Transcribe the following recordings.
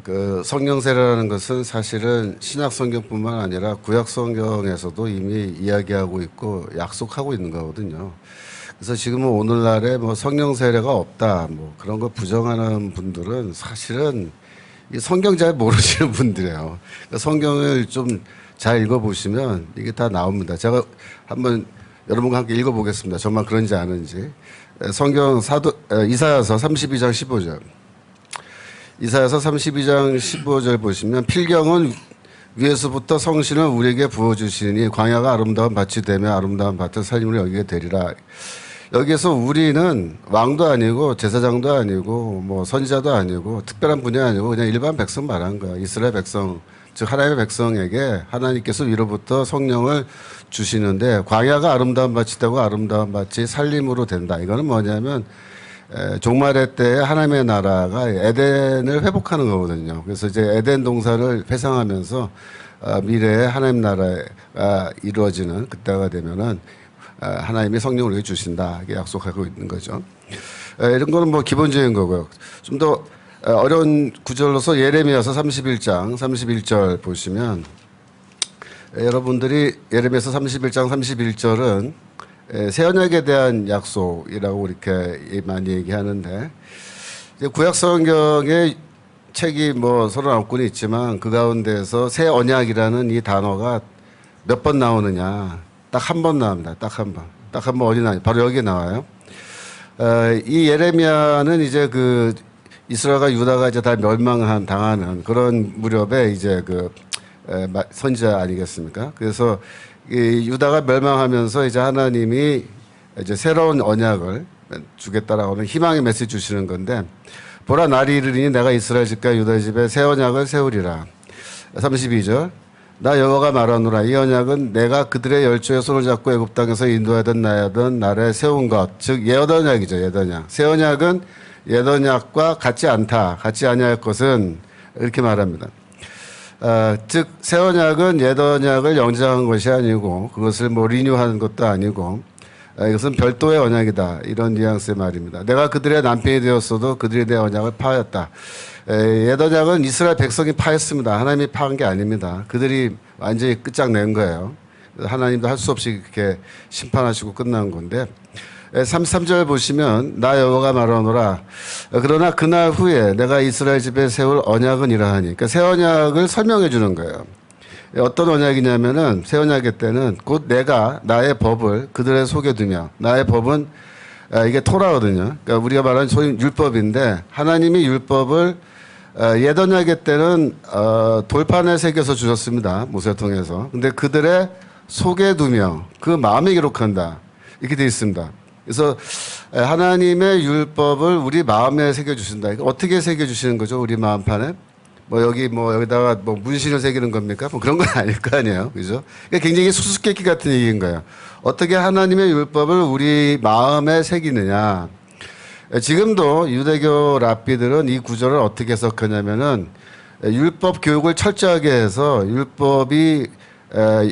그 성령세례라는 것은 사실은 신약 성경뿐만 아니라 구약 성경에서도 이미 이야기하고 있고 약속하고 있는 거거든요. 그래서 지금은 오늘날에 뭐 성령세례가 없다, 뭐 그런 거 부정하는 분들은 사실은 이 성경 잘 모르시는 분들이에요. 그러니까 성경을 좀 잘 읽어보시면 이게 다 나옵니다. 제가 한번 여러분과 함께 읽어보겠습니다. 정말 그런지 아는지. 성경 이사야서 32장 15절. 이사야서 32장 15절 보시면 필경은 위에서부터 성신을 우리에게 부어주시니 광야가 아름다운 밭이 되며 아름다운 밭을 살림을 여기게 되리라. 여기에서 우리는 왕도 아니고 제사장도 아니고 뭐 선지자도 아니고 특별한 분이 아니고 그냥 일반 백성 말한 거야. 이스라엘 백성, 즉 하나님의 백성에게 하나님께서 위로부터 성령을 주시는데 광야가 아름다운 밭이 되고 아름다운 밭이 살림으로 된다. 이거는 뭐냐면 종말의 때에 하나님의 나라가 에덴을 회복하는 거거든요. 그래서 이제 에덴 동산을 회상하면서 미래에 하나님 나라가 이루어지는 그때가 되면은 하나님이 성령을 우리에게 주신다. 이렇게 약속하고 있는 거죠. 이런 거는 뭐 기본적인 거고요. 좀 더 어려운 구절로서 예레미야서 31장 31절 보시면 여러분들이 예레미야서 31장 31절은 새 언약에 대한 약속이라고 이렇게 많이 얘기하는데 구약 성경의 책이 뭐 39권이 있지만 그 가운데서 새 언약이라는 이 단어가 몇 번 나오느냐? 딱 한 번 나옵니다. 딱 한 번. 딱 한 번 어디 나와요? 바로 여기에 나와요. 이 예레미야는 이제 그 이스라엘과 유다가 이제 다 당하는 그런 무렵에 이제 그 선지자 아니겠습니까? 그래서 이 유다가 멸망하면서 이제 하나님이 이제 새로운 언약을 주겠다라고 하는 희망의 메시지 주시는 건데 보라 날이 이르리니 내가 이스라엘 집과 유다 집에 새 언약을 세우리라. 32절 나 여호와가 말하노라 이 언약은 내가 그들의 열조의 손을 잡고 애굽 땅에서 인도하던 나야던 날에 세운 것 즉 옛 언약이죠. 옛 언약. 새 언약은 옛 언약과 같지 않다. 같지 아니할 것은 이렇게 말합니다. 즉 새 언약은 옛 언약을 영장한 것이 아니고 그것을 뭐 리뉴하는 것도 아니고 이것은 별도의 언약이다. 이런 뉘앙스의 말입니다. 내가 그들의 남편이 되었어도 그들이 내 언약을 파하였다. 옛 언약은 이스라엘 백성이 파했습니다. 하나님이 파한 게 아닙니다. 그들이 완전히 끝장낸 거예요. 하나님도 할 수 없이 그렇게 심판하시고 끝난 건데 33절 보시면 나 여호와가 말하노라 그러나 그날 후에 내가 이스라엘 집에 세울 언약은 이러하니 그러니까 새 언약을 설명해 주는 거예요. 어떤 언약이냐면은 새 언약의 때는 곧 내가 나의 법을 그들의 속에 두며 나의 법은 이게 토라거든요. 그러니까 우리가 말하는 소위 율법인데 하나님이 율법을 옛 언약의 때는 돌판에 새겨서 주셨습니다. 모세 통해서. 근데 그들의 속에 두며 그 마음에 기록한다. 이렇게 되어 있습니다. 그래서 하나님의 율법을 우리 마음에 새겨주신다. 어떻게 새겨주시는 거죠? 우리 마음판에? 여기다가 문신을 새기는 겁니까? 뭐 그런 건 아닐 거 아니에요. 그죠? 그러니까 굉장히 수수께끼 같은 얘기인 거예요. 어떻게 하나님의 율법을 우리 마음에 새기느냐. 지금도 유대교 랍비들은 이 구절을 어떻게 해석하냐면은 율법 교육을 철저하게 해서 율법이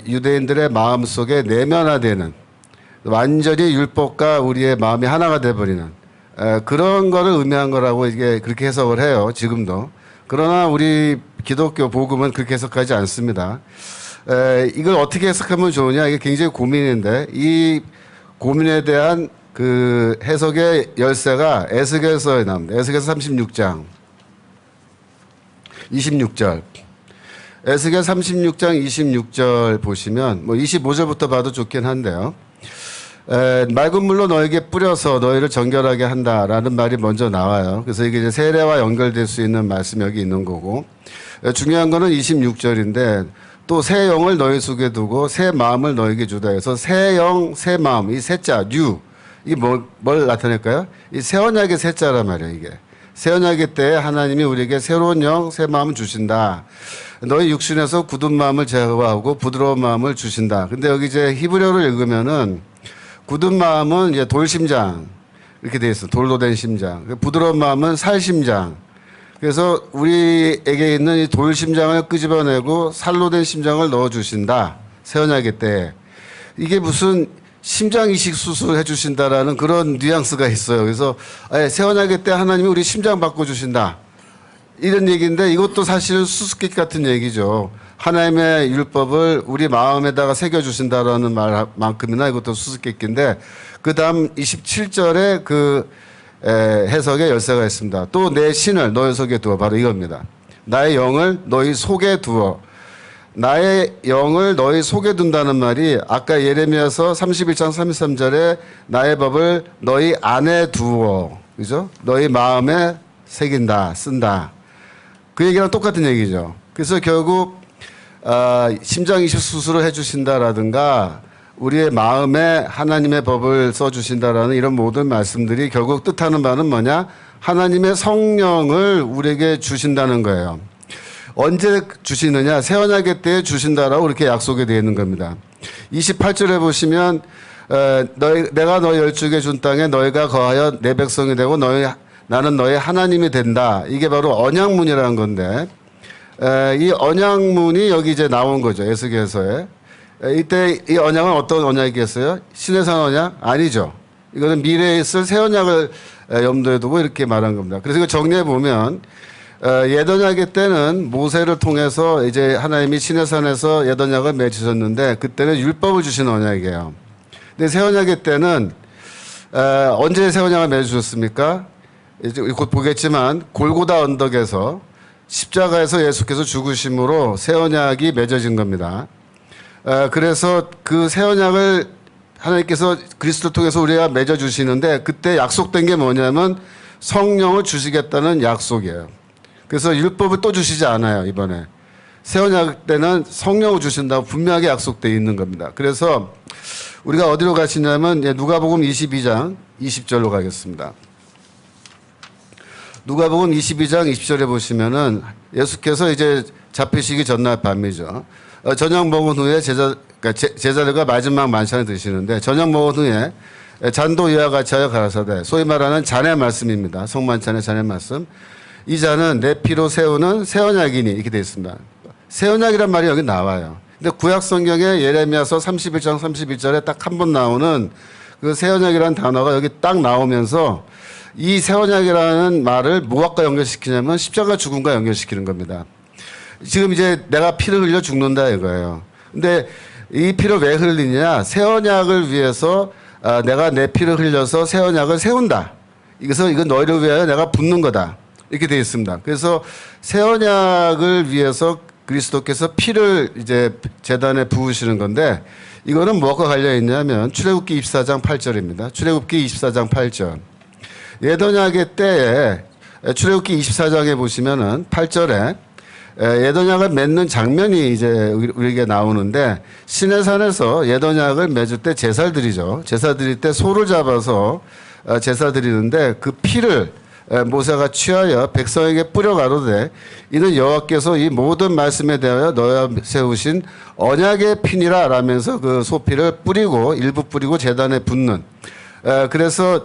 유대인들의 마음 속에 내면화되는 완전히 율법과 우리의 마음이 하나가 돼버리는 그런 거를 의미한 거라고 이게 그렇게 해석을 해요. 지금도. 그러나 우리 기독교 복음은 그렇게 해석하지 않습니다. 이걸 어떻게 해석하면 좋으냐 이게 굉장히 고민인데 이 고민에 대한 그 해석의 열쇠가 에스겔서에 나옵니다. 에스겔서 36장 26절 에스겔 36장 26절 보시면 25절부터 봐도 좋긴 한데요. 맑은 물로 너에게 뿌려서 너희를 정결하게 한다라는 말이 먼저 나와요. 그래서 이게 이제 세례와 연결될 수 있는 말씀이 여기 있는 거고 중요한 거는 26절인데 또 새 영을 너희 속에 두고 새 마음을 너에게 주다 해서 새 영, 새 마음, 이 새자, 뉴 이게 뭘 나타낼까요? 이 새 언약의 새자란 말이에요. 이게 새 언약의 때에 하나님이 우리에게 새로운 영, 새 마음을 주신다. 너희 육신에서 굳은 마음을 제거하고 부드러운 마음을 주신다. 근데 여기 이제 히브리어를 읽으면은 굳은 마음은 이제 돌심장 이렇게 돼 있어. 돌로 된 심장. 부드러운 마음은 살심장. 그래서 우리에게 있는 이 돌심장을 끄집어내고 살로 된 심장을 넣어주신다. 새 언약의 때. 이게 무슨 심장 이식 수술을 해주신다라는 그런 뉘앙스가 있어요. 그래서 새 언약의 때 하나님이 우리 심장 바꿔주신다. 이런 얘기인데 이것도 사실은 수수께끼 같은 얘기죠. 하나님의 율법을 우리 마음에다가 새겨주신다라는 말만큼이나 이것도 수수께끼인데 그 다음 27절에 그 해석에 열쇠가 있습니다. 또 내 신을 너희 속에 두어. 바로 이겁니다. 나의 영을 너희 속에 두어. 나의 영을 너희 속에 둔다는 말이 아까 예레미야서 31장 33절에 나의 법을 너희 안에 두어. 그죠? 너희 마음에 새긴다, 쓴다. 그 얘기랑 똑같은 얘기죠. 그래서 결국 심장 이식 수술을 해주신다라든가 우리의 마음에 하나님의 법을 써주신다라는 이런 모든 말씀들이 결국 뜻하는 바는 뭐냐? 하나님의 성령을 우리에게 주신다는 거예요. 언제 주시느냐? 새 언약의 때에 주신다라고 그렇게 약속이 되어 있는 겁니다. 28절에 보시면 내가 너희 열조에게 준 땅에 너희가 거하여 내 백성이 되고 나는 너희 하나님이 된다. 이게 바로 언약문이라는 건데 이 언약문이 여기 이제 나온 거죠. 에스겔서에. 이때 이 언약은 어떤 언약이겠어요? 시내산 언약? 아니죠. 이거는 미래에 있을 새 언약을 염두에 두고 이렇게 말한 겁니다. 그래서 이거 정리해 보면 옛 언약의 때는 모세를 통해서 이제 하나님이 시내산에서 옛 언약을 맺으셨는데 그때는 율법을 주신 언약이에요. 근데 새 언약의 때는 언제 새 언약을 맺으셨습니까? 이제 곧 보겠지만 골고다 언덕에서 십자가에서 예수께서 죽으심으로 새 언약이 맺어진 겁니다. 그래서 그 새 언약을 하나님께서 그리스도를 통해서 우리가 맺어주시는데 그때 약속된 게 뭐냐면 성령을 주시겠다는 약속이에요. 그래서 율법을 또 주시지 않아요, 이번에. 새 언약 때는 성령을 주신다고 분명하게 약속되어 있는 겁니다. 그래서 우리가 어디로 가시냐면 누가복음 22장 20절로 가겠습니다. 누가복음 22장 20절에 보시면은 예수께서 이제 잡히시기 전날 밤이죠. 저녁 먹은 후에 제자들과 마지막 만찬을 드시는데 저녁 먹은 후에 잔도 이와 같이 하여 가라사대 소위 말하는 잔의 말씀입니다. 성만찬의 잔의 말씀. 이 잔은 내 피로 세우는 새 언약이니 이렇게 되어 있습니다. 새 언약이란 말이 여기 나와요. 근데 구약 성경에 예레미야서 31장 31절에 딱 한 번 나오는 그 새 언약이라는 단어가 여기 딱 나오면서 이 새 언약이라는 말을 무엇과 연결시키냐면 십자가 죽음과 연결시키는 겁니다. 지금 이제 내가 피를 흘려 죽는다 이거예요. 근데 이 피를 왜 흘리냐? 새 언약을 위해서 내가 내 피를 흘려서 새 언약을 세운다. 그래서 이건 너희를 위하여 내가 붓는 거다. 이렇게 되어 있습니다. 그래서 새 언약을 위해서 그리스도께서 피를 이제 제단에 부으시는 건데 이거는 무엇과 관련 있냐면 출애굽기 24장 8절입니다. 출애굽기 24장 8절. 옛 언약의 때에 출애굽기 24장에 보시면은 8절에 옛 언약을 맺는 장면이 이제 우리에게 나오는데 시내산에서 옛 언약을 맺을 때 제사를 드리죠. 제사 드릴 때 소를 잡아서 제사 드리는데 그 피를 모세가 취하여 백성에게 뿌려 가로되 이는 여호와께서 이 모든 말씀에 대하여 너희와 세우신 언약의 피니라 라면서 그 소피를 뿌리고 일부 뿌리고 제단에 붓는 그래서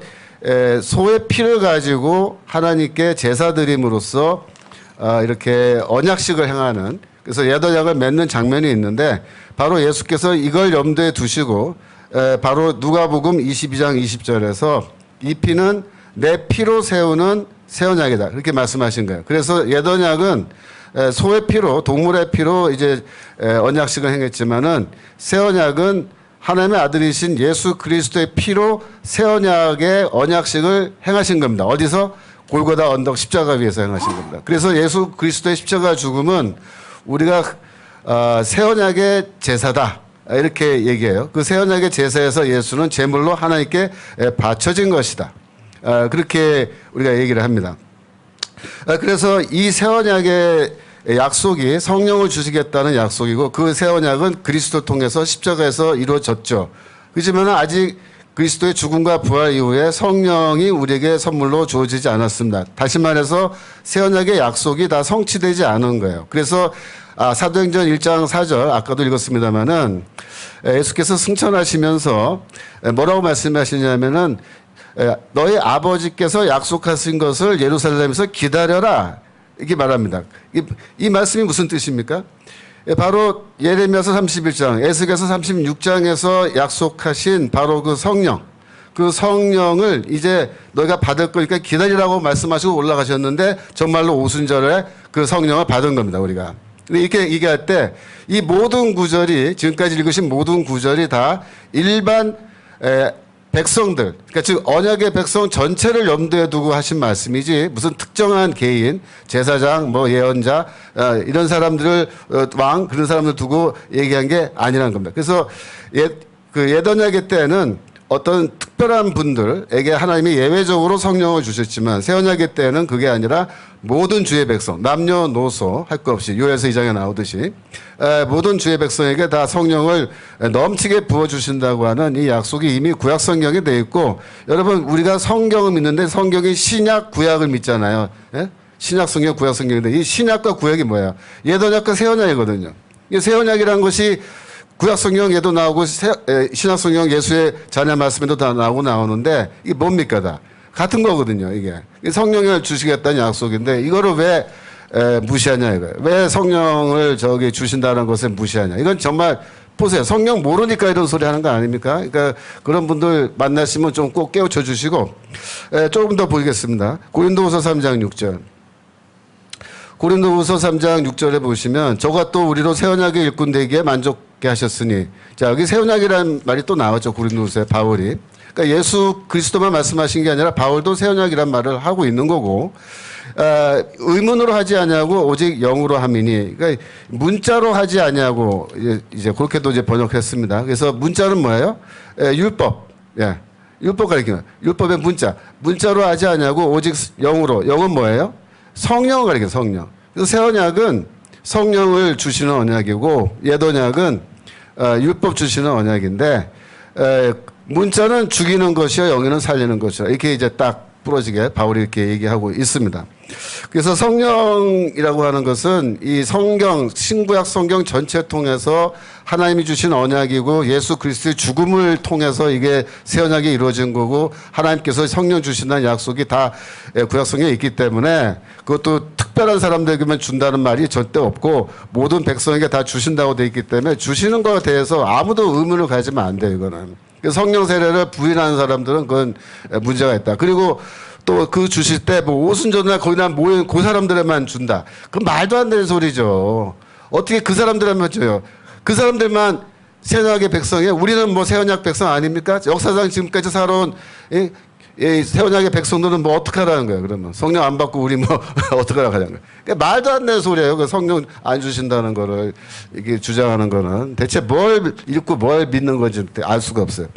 소의 피를 가지고 하나님께 제사 드림으로써 이렇게 언약식을 행하는 그래서 옛 언약을 맺는 장면이 있는데 바로 예수께서 이걸 염두에 두시고 바로 누가복음 22장 20절에서 이 피는 내 피로 세우는 새 언약이다. 그렇게 말씀하신 거예요. 그래서 옛 언약은 소의 피로, 동물의 피로 이제 언약식을 행했지만은 새 언약은 하나님의 아들이신 예수 그리스도의 피로 새 언약의 언약식을 행하신 겁니다. 어디서? 골고다 언덕 십자가 위에서 행하신 겁니다. 그래서 예수 그리스도의 십자가 죽음은 우리가 새 언약의 제사다. 이렇게 얘기해요. 그 새 언약의 제사에서 예수는 제물로 하나님께 바쳐진 것이다. 그렇게 우리가 얘기를 합니다. 그래서 이 새 언약의 약속이 성령을 주시겠다는 약속이고 그 새 언약은 그리스도를 통해서 십자가에서 이루어졌죠. 그렇지만 아직 그리스도의 죽음과 부활 이후에 성령이 우리에게 선물로 주어지지 않았습니다. 다시 말해서 새 언약의 약속이 다 성취되지 않은 거예요. 그래서 사도행전 1장 4절 아까도 읽었습니다마는 예수께서 승천하시면서 뭐라고 말씀하시냐면은 너희 아버지께서 약속하신 것을 예루살렘에서 기다려라 이렇게 말합니다. 이 말씀이 무슨 뜻입니까? 바로 예레미야서 31장, 에스겔서 36장에서 약속하신 바로 그 성령, 그 성령을 이제 너희가 받을 거니까 기다리라고 말씀하시고 올라가셨는데 정말로 오순절에 그 성령을 받은 겁니다, 우리가. 이렇게 얘기할 때 이 모든 구절이 지금까지 읽으신 모든 구절이 다 일반 백성들, 그러니까 즉 언약의 백성 전체를 염두에 두고 하신 말씀이지 무슨 특정한 개인, 제사장, 뭐 예언자 이런 사람들을 왕 그런 사람들 두고 얘기한 게 아니라는 겁니다. 그래서 옛 언약의 때는 어떤 특별한 분들에게 하나님이 예외적으로 성령을 주셨지만 새 언약의 때는 그게 아니라 모든 주의 백성, 남녀노소 할 것 없이 요에서 2장에 나오듯이 모든 주의 백성에게 다 성령을 넘치게 부어주신다고 하는 이 약속이 이미 구약 성경에 되어 있고, 여러분 우리가 성경을 믿는데 성경이 신약 구약을 믿잖아요. 예? 신약 성경 구약 성경인데 이 신약과 구약이 뭐예요? 옛 언약과 새 언약이거든요. 이 새 언약이라는 것이 구약 성경에도 나오고 신약 성경 예수의 자녀 말씀에도 다 나오는데 이게 뭡니까? 다 같은 거거든요. 이게 성령을 주시겠다는 약속인데 이거를 왜 무시하냐 이거예요. 왜 성령을 주신다는 것을 무시하냐. 이건 정말 보세요. 성령 모르니까 이런 소리 하는 거 아닙니까? 그러니까 그런 분들 만나시면 좀 꼭 깨우쳐 주시고 조금 더 보겠습니다. 고린도후서 3장 6절. 고린도후서 3장 6절에 보시면 저가 또 우리로 새 언약의 일꾼 되기에 만족게 하셨으니, 자 여기 새 언약이라는 말이 또 나왔죠. 고린도후서에 바울이. 그러니까 예수 그리스도만 말씀하신 게 아니라 바울도 새 언약이란 말을 하고 있는 거고, 의문으로 하지 아니하고 오직 영으로 함이니, 그러니까 문자로 하지 아니하고 이제 그렇게도 이제 번역했습니다. 그래서 문자는 뭐예요? 율법. 예. 율법 가리키는 율법의 문자로 하지 아니하고 오직 영으로. 영은 뭐예요? 성령을 가리켜 성령. 그래서 새 언약은 성령을 주시는 언약이고 옛 언약은 율법 주시는 언약인데 문자는 죽이는 것이요 영에는 살리는 것이라 이렇게 이제 딱 부러지게 바울이 이렇게 얘기하고 있습니다. 그래서 성령이라고 하는 것은 이 성경 신구약 성경 전체 통해서 하나님이 주신 언약이고 예수 그리스도의 죽음을 통해서 이게 새 언약이 이루어진 거고 하나님께서 성령 주신다는 약속이 다 구약 성경에 있기 때문에 그것도 특별한 사람들에게만 준다는 말이 절대 없고 모든 백성에게 다 주신다고 돼 있기 때문에 주시는 것에 대해서 아무도 의문을 가지면 안 돼요. 이거는 성령 세례를 부인하는 사람들은 그건 문제가 있다. 그리고 또 그 주실 때 뭐 오순절날 거기다 모인 그 사람들에만 준다. 그건 말도 안 되는 소리죠. 어떻게 그 사람들에만 줘요? 그 사람들만 새 언약의 백성이에요. 우리는 뭐 새 언약 백성 아닙니까? 역사상 지금까지 살아온 새 언약의 백성들은 뭐 어떡하라는 거예요? 그러면 성령 안 받고 우리 뭐 어떡하라고 하는 거예요? 그러니까 말도 안 되는 소리예요. 그 성령 안 주신다는 거를 이게 주장하는 거는 대체 뭘 읽고 뭘 믿는 건지 알 수가 없어요.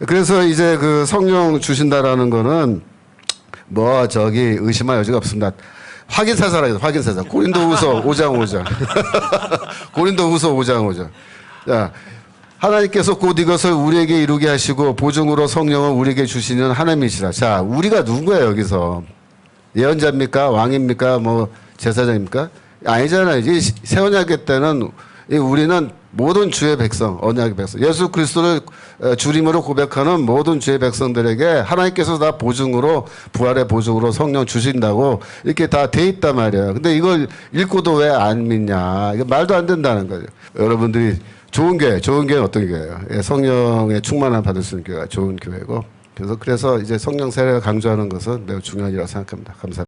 그래서 이제 그 성령 주신다라는 거는 뭐 의심할 여지가 없습니다. 확인사사라 확인사사. 고린도후서 5장 5절. 고린도후서 5장 5절. 자, 하나님께서 곧 이것을 우리에게 이루게 하시고 보증으로 성령을 우리에게 주시는 하나님이시라. 자, 우리가 누구예요 여기서? 예언자입니까? 왕입니까? 뭐 제사장입니까? 아니잖아요. 새 언약의 때는 우리는 모든 주의 백성, 언약의 백성, 예수 그리스도를 주님으로 고백하는 모든 주의 백성들에게 하나님께서 다 보증으로, 부활의 보증으로 성령 주신다고 이렇게 다 돼 있단 말이에요. 근데 이걸 읽고도 왜 안 믿냐? 이거 말도 안 된다는 거죠. 여러분들이 좋은 교회는 어떤 교회예요? 성령의 충만함 받을 수 있는 교회가 좋은 교회고, 그래서 이제 성령 세례를 강조하는 것은 매우 중요한 일이라고 생각합니다. 감사합니다.